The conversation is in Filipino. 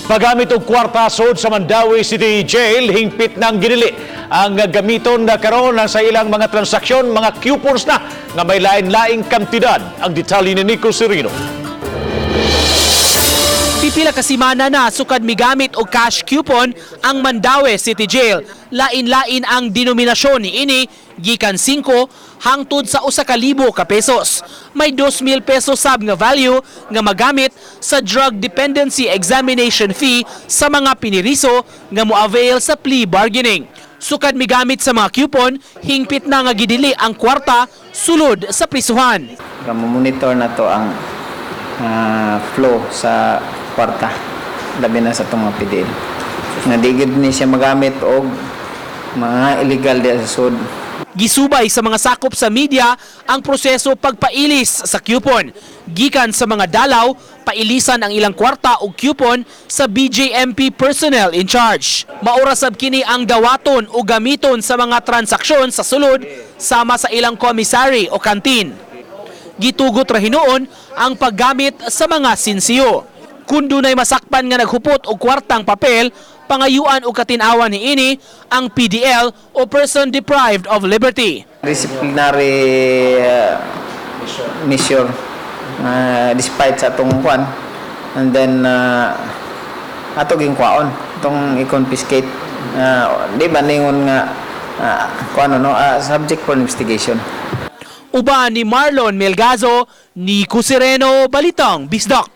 Pagamit og kwarta sod sa Mandawi City Jail, hingpit ng ginili ang gamiton na karon sa ilang mga transaksyon, mga coupons na nga may lain-laing kantidad. Ang detalye ni Nico Serino. Pipila ka semana na sukad migamit og cash coupon ang Mandawi City Jail. Lain-lain ang denominasyon ni ini, gikan 5 hangtod sa 1,000 ka pesos. May 2,000 pesos sab nga value nga magamit sa drug dependency examination fee sa mga piniriso nga mo-avail sa plea bargaining. Sukad migamit sa mga coupon, hingpit na nga gidili ang kwarta sulod sa prisuhan. Monitor na to ang flow sa kwarta, labi na sa itong mga PDL. Nadigid ni siya magamit og mga illegal di sa sud. Gisubay sa mga sakop sa media ang proseso pagpailis sa coupon. Gikan sa mga dalaw, pailisan ang ilang kwarta o coupon sa BJMP personnel in charge. Maura sab kini ang dawaton o gamiton sa mga transaksyon sa sulod sama sa ilang commissary o kantin. Gitugot ra hinuon ang paggamit sa mga sinsiyo. Kung dunay masakpan nga naghupot og kwartang papel, pangayuan o katinawan ni ini ang PDL o person deprived of liberty. Disciplinary measure despite sa itong kwan, and then ato ging kwaon itong i-confiscate, di ba ningon nga subject for investigation. Uban ni Marlon Melgazo, Nico Sereno, Balitang Bisdak.